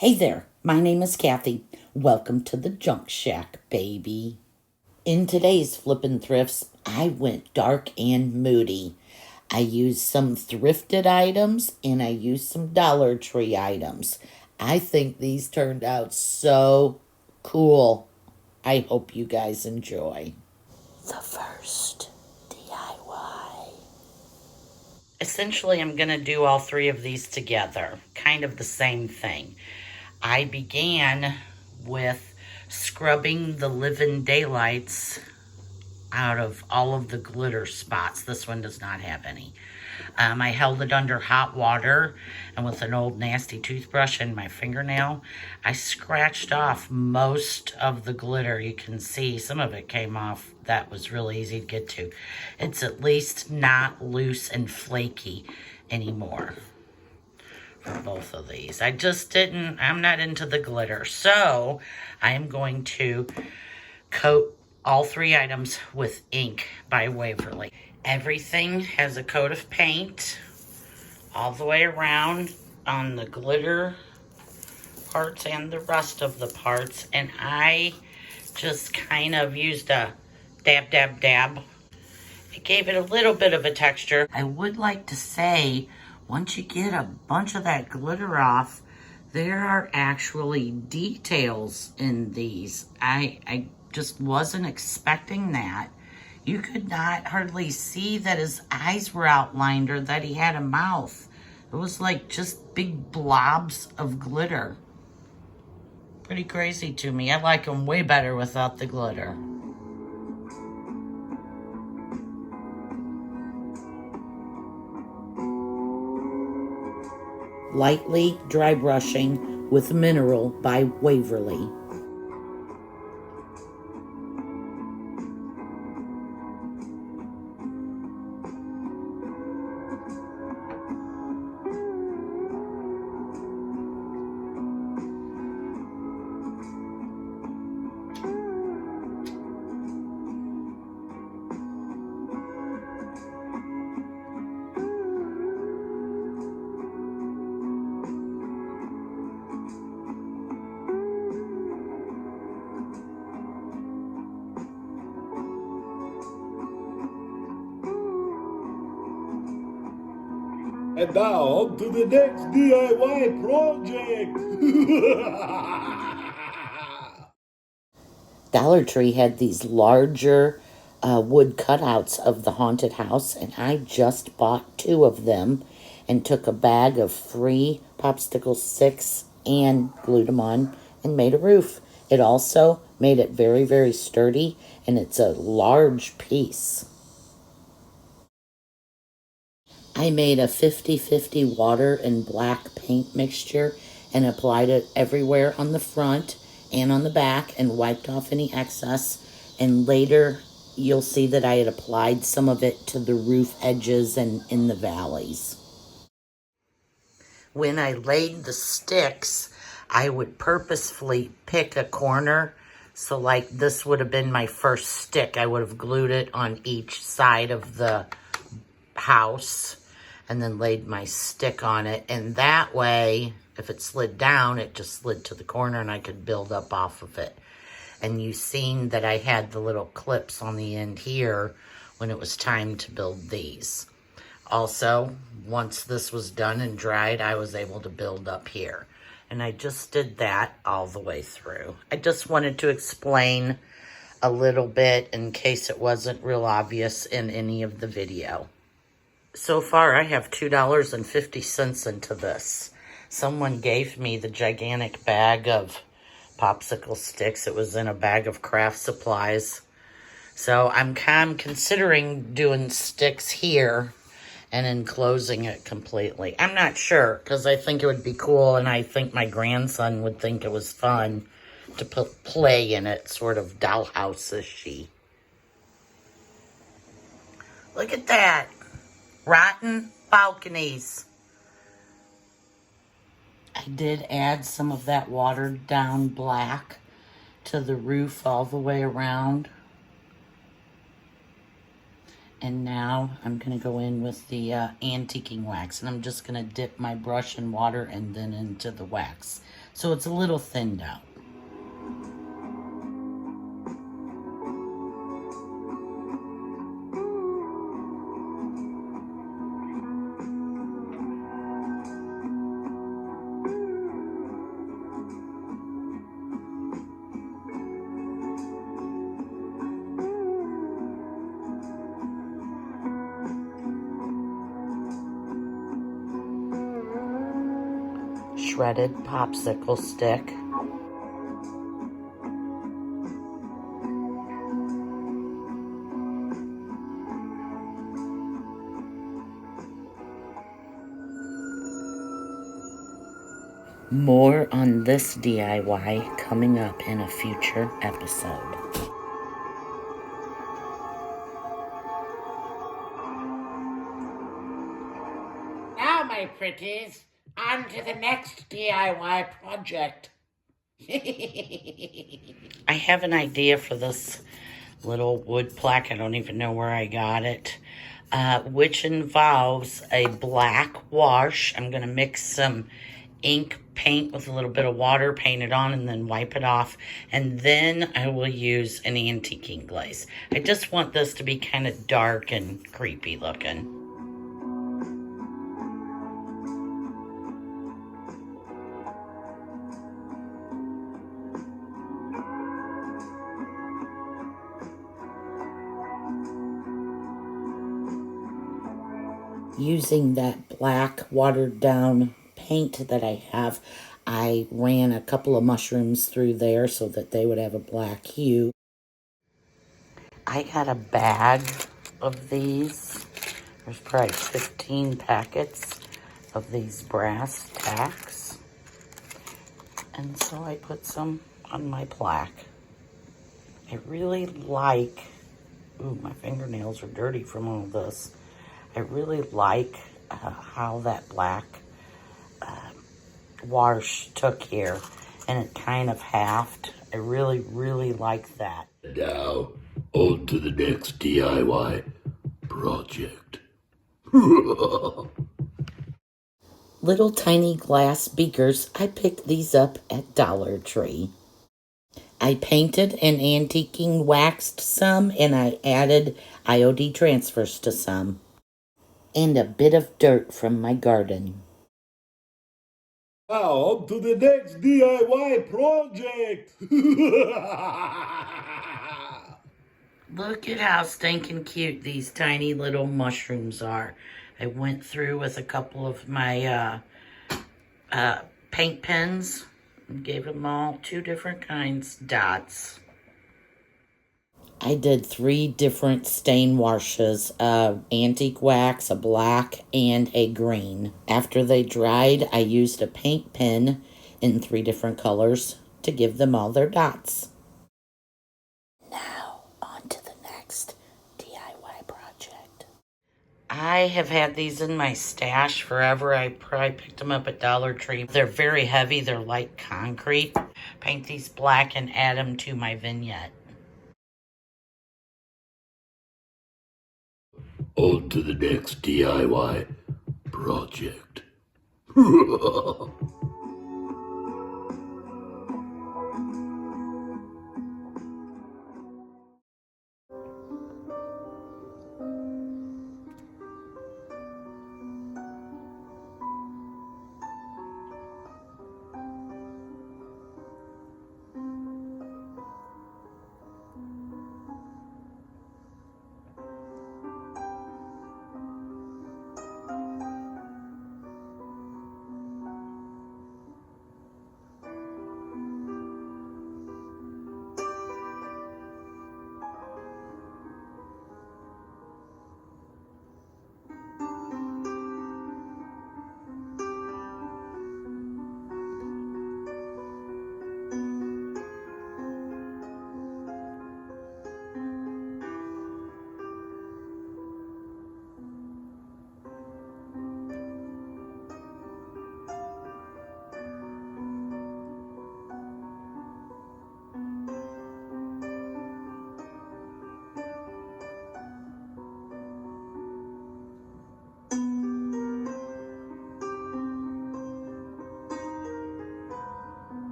Hey there, my name is Kathy. Welcome to the Junk Shack, baby. In today's Flippin' Thrifts, I went dark and moody. I used some thrifted items and I used some Dollar Tree items. I think these turned out so cool. I hope you guys enjoy. The first DIY. Essentially, I'm going to do all three of these together, kind of the same thing. I began with scrubbing the living daylights out of all of the glitter spots. This one does not have any. I held it under hot water, and with an old nasty toothbrush and my fingernail, I scratched off most of the glitter. You can see some of it came off. That was really easy to get to. It's at least not loose and flaky anymore for both of these. I'm not into the glitter. So I am going to coat all three items with ink by Waverly. Everything has a coat of paint all the way around on the glitter parts and the rest of the parts. And I just kind of used a dab, dab, dab. It gave it a little bit of a texture. I would like to say, once you get a bunch of that glitter off, there are actually details in these. I just wasn't expecting that. You could not hardly see that his eyes were outlined or that he had a mouth. It was like just big blobs of glitter. Pretty crazy to me. I like them way better without the glitter. Lightly dry brushing with Mineral by Waverly. And now, on to the next DIY project! Dollar Tree had these larger wood cutouts of the haunted house, and I just bought 2 of them and took a bag of free popsicle sticks and glued them on and made a roof. It also made it very, very sturdy, and it's a large piece. I made a 50-50 water and black paint mixture and applied it everywhere on the front and on the back and wiped off any excess. And later you'll see that I had applied some of it to the roof edges and in the valleys. When I laid the sticks, I would purposefully pick a corner. So like this would have been my first stick. I would have glued it on each side of the house and then laid my stick on it. And that way, if it slid down, it just slid to the corner and I could build up off of it. And you've seen that I had the little clips on the end here when it was time to build these. Also, once this was done and dried, I was able to build up here. And I just did that all the way through. I just wanted to explain a little bit in case it wasn't real obvious in any of the video. So far, I have $2.50 into this. Someone gave me the gigantic bag of popsicle sticks. It was in a bag of craft supplies. So I'm considering doing sticks here and enclosing it completely. I'm not sure, because I think it would be cool, and I think my grandson would think it was fun to play in it, sort of dollhouse-ishy. Look at that. Rotten balconies. I did add some of that watered down black to the roof all the way around. And now I'm going to go in with the antiquing wax. And I'm just going to dip my brush in water and then into the wax. So it's a little thinned out. Shredded popsicle stick. More on this DIY coming up in a future episode. Now, my pretties, on to the next DIY project. I have an idea for this little wood plaque. I don't even know where I got it. Which involves a black wash. I'm going to mix some ink paint with a little bit of water, paint it on, and then wipe it off. And then I will use an antiquing glaze. I just want this to be kind of dark and creepy looking. Using that black watered down paint that I have, I ran a couple of mushrooms through there so that they would have a black hue. I got a bag of these. There's probably 15 packets of these brass tacks. And so I put some on my plaque. I really like, ooh, my fingernails are dirty from all this. I really like how that black wash took here, and it kind of halved. I really, really like that. Now, on to the next DIY project. Little tiny glass beakers. I picked these up at Dollar Tree. I painted and antiquing waxed some, and I added IOD transfers to some. And a bit of dirt from my garden. Now, on to the next DIY project. Look at how stinking cute these tiny little mushrooms are. I went through with a couple of my paint pens and gave them all 2 different kinds dots. I did 3 different stain washes, antique wax, a black, and a green. After they dried, I used a paint pen in 3 different colors to give them all their dots. Now, on to the next DIY project. I have had these in my stash forever. I probably picked them up at Dollar Tree. They're very heavy. They're like concrete. Paint these black and add them to my vignette. On to the next DIY project.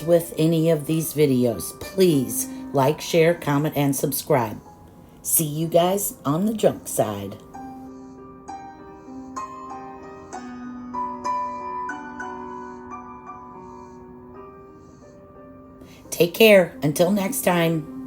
thoughts with any of these videos, please like, share, comment, and subscribe. See you guys on the junk side. Take care. Until next time.